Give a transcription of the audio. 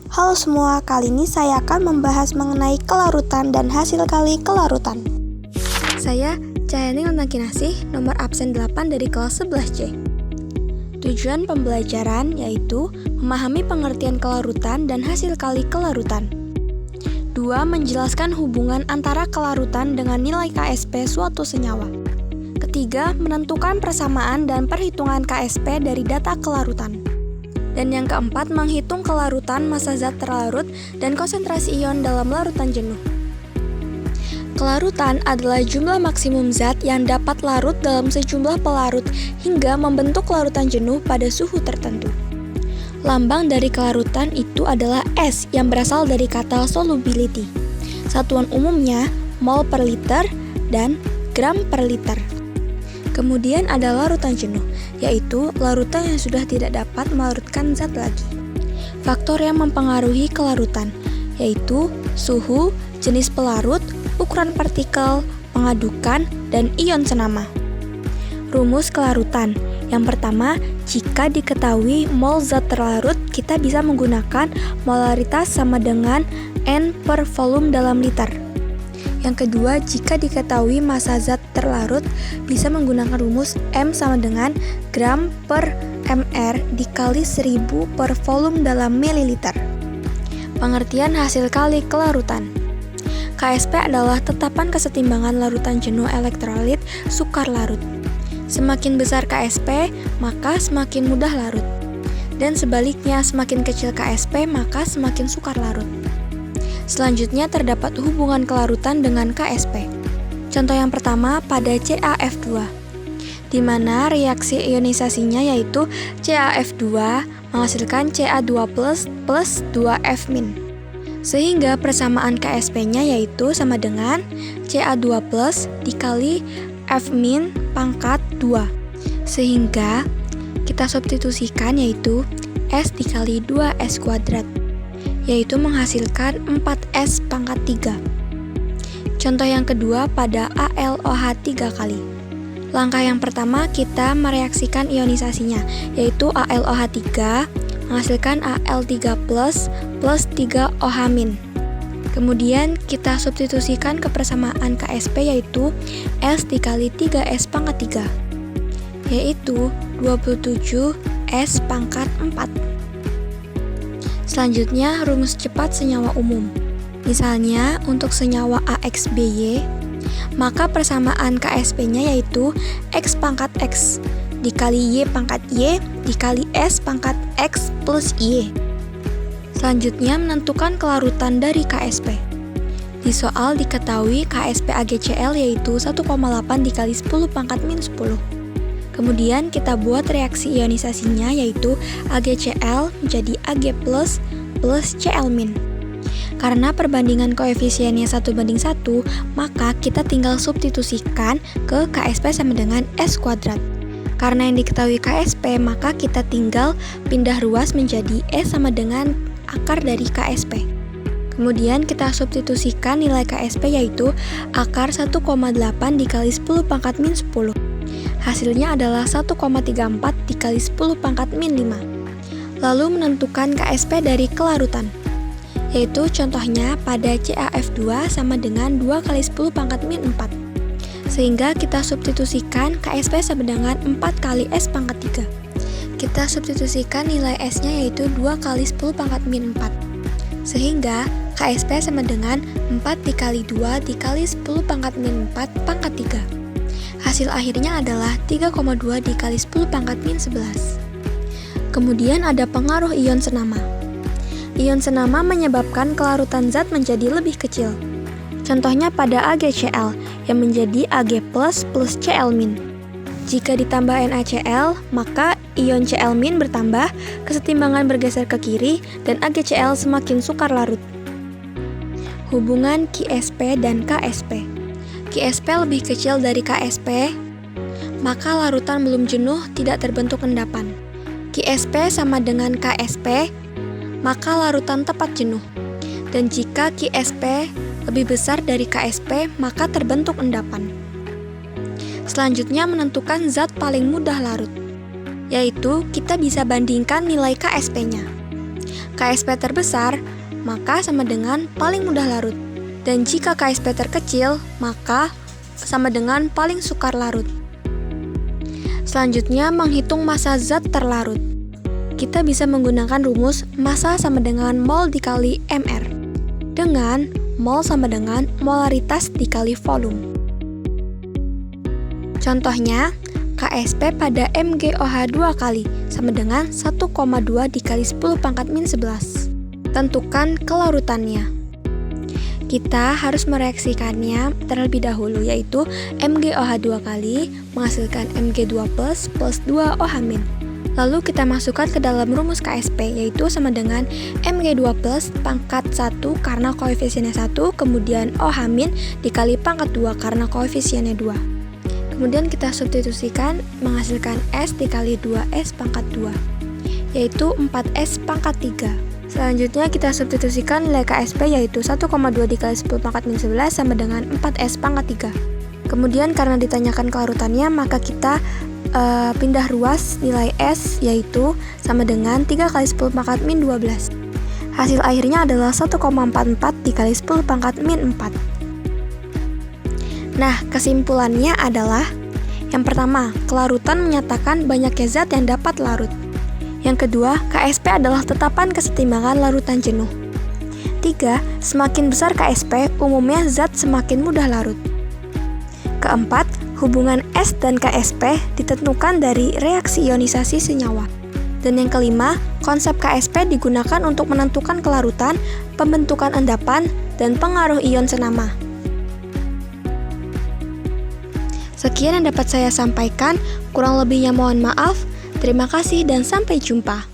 Halo semua, kali ini saya akan membahas mengenai kelarutan dan hasil kali kelarutan. Saya Cahyani Untakinasih, nomor absen 8 dari kelas 11C. Tujuan pembelajaran yaitu memahami pengertian kelarutan dan hasil kali kelarutan. 2. Menjelaskan hubungan antara kelarutan dengan nilai KSP suatu senyawa. Ketiga, menentukan persamaan dan perhitungan KSP dari data kelarutan. Dan yang keempat, menghitung kelarutan massa zat terlarut dan konsentrasi ion dalam larutan jenuh. Kelarutan adalah jumlah maksimum zat yang dapat larut dalam sejumlah pelarut hingga membentuk larutan jenuh pada suhu tertentu. Lambang dari kelarutan itu adalah S yang berasal dari kata solubility. Satuan umumnya mol per liter dan gram per liter. Kemudian ada larutan jenuh, yaitu larutan yang sudah tidak dapat melarutkan zat lagi. Faktor yang mempengaruhi kelarutan, yaitu suhu, jenis pelarut, ukuran partikel, pengadukan, dan ion senama. Rumus kelarutan. Yang pertama, jika diketahui mol zat terlarut, kita bisa menggunakan molaritas sama dengan N per volume dalam liter. Yang kedua, jika diketahui massa zat terlarut, bisa menggunakan rumus M sama dengan gram per mR dikali 1000 per volume dalam mililiter. Pengertian hasil kali kelarutan. KSP adalah tetapan kesetimbangan larutan jenuh elektrolit sukar larut. Semakin besar KSP, maka semakin mudah larut. Dan sebaliknya, semakin kecil KSP, maka semakin sukar larut. Selanjutnya terdapat hubungan kelarutan dengan KSP. Contoh yang pertama pada CaF2, di mana reaksi ionisasinya yaitu CaF2 menghasilkan Ca2+ plus 2F-. Sehingga persamaan KSP-nya yaitu sama dengan Ca2+ dikali F- pangkat 2. Sehingga kita substitusikan yaitu S dikali 2S kuadrat, yaitu menghasilkan 4S pangkat 3. Contoh yang kedua pada AlOH 3 kali. Langkah yang pertama kita mereaksikan ionisasinya, yaitu AlOH 3 menghasilkan Al3+ plus 3OH-. Kemudian kita substitusikan ke persamaan KSP yaitu S dikali 3S pangkat 3, yaitu 27S pangkat 4. Selanjutnya, rumus cepat senyawa umum. Misalnya, untuk senyawa AXBY, maka persamaan KSP-nya yaitu X pangkat X dikali Y pangkat Y dikali S pangkat X plus Y. Selanjutnya, menentukan kelarutan dari KSP. Di soal diketahui KSP AgCl yaitu 1,8 dikali 10 pangkat minus 10. Kemudian kita buat reaksi ionisasinya yaitu AgCl menjadi Ag plus Cl-. Karena perbandingan koefisiennya 1:1, maka kita tinggal substitusikan ke KSP sama dengan S kuadrat. Karena yang diketahui KSP, maka kita tinggal pindah ruas menjadi S sama dengan akar dari KSP. Kemudian kita substitusikan nilai KSP yaitu akar 1,8 dikali 10 pangkat min 10. Hasilnya adalah 1,34 dikali 10 pangkat min 5. Lalu menentukan KSP dari kelarutan, yaitu contohnya pada CaF2 sama dengan 2 kali 10 pangkat min 4. Sehingga kita substitusikan KSP sama dengan 4 kali S pangkat 3. Kita substitusikan nilai S-nya yaitu 2 kali 10 pangkat min 4. Sehingga KSP sama dengan 4 dikali 2 dikali 10 pangkat min 4 pangkat 3. Hasil akhirnya adalah 3,2 dikali 10 pangkat min 11. Kemudian ada pengaruh ion senama. Ion senama menyebabkan kelarutan zat menjadi lebih kecil. Contohnya pada AgCl yang menjadi Ag plus Cl-. Jika ditambah NaCl, maka ion Cl- bertambah, kesetimbangan bergeser ke kiri, dan AgCl semakin sukar larut. Hubungan QSP dan KSP. QSP lebih kecil dari KSP, maka larutan belum jenuh tidak terbentuk endapan. QSP sama dengan KSP, maka larutan tepat jenuh. Dan jika QSP lebih besar dari KSP, maka terbentuk endapan. Selanjutnya menentukan zat paling mudah larut, yaitu kita bisa bandingkan nilai KSP-nya. KSP terbesar, maka sama dengan paling mudah larut. Dan jika KSP terkecil, maka sama dengan paling sukar larut. Selanjutnya, menghitung massa zat terlarut. Kita bisa menggunakan rumus massa sama dengan mol dikali mR, dengan mol sama dengan molaritas dikali volume. Contohnya, KSP pada MgOH 2 kali sama dengan 1,2 dikali 10⁻⁻11. Tentukan kelarutannya. Kita harus mereaksikannya terlebih dahulu, yaitu MgOH 2 kali menghasilkan Mg2+ plus 2OH-. Lalu kita masukkan ke dalam rumus KSP, yaitu sama dengan Mg2+ pangkat 1 karena koefisiennya 1, kemudian OH- dikali pangkat 2 karena koefisiennya 2. Kemudian kita substitusikan menghasilkan S dikali 2S pangkat 2, yaitu 4S pangkat 3. Selanjutnya kita substitusikan nilai KSP, yaitu 1,2 dikali 10⁻⁻11 sama dengan 4S pangkat 3. Kemudian karena ditanyakan kelarutannya, maka kita pindah ruas nilai S, yaitu sama dengan 3 kali 10⁻⁻12. Hasil akhirnya adalah 1,44 dikali 10⁻⁻4. Nah, kesimpulannya adalah yang pertama, kelarutan menyatakan banyaknya zat yang dapat larut. Yang kedua, KSP adalah tetapan kesetimbangan larutan jenuh. 3. Semakin besar KSP, umumnya zat semakin mudah larut. Keempat, hubungan S dan KSP ditentukan dari reaksi ionisasi senyawa. Dan yang kelima, konsep KSP digunakan untuk menentukan kelarutan, pembentukan endapan, dan pengaruh ion senama. Sekian yang dapat saya sampaikan, kurang lebihnya mohon maaf. Terima kasih dan sampai jumpa.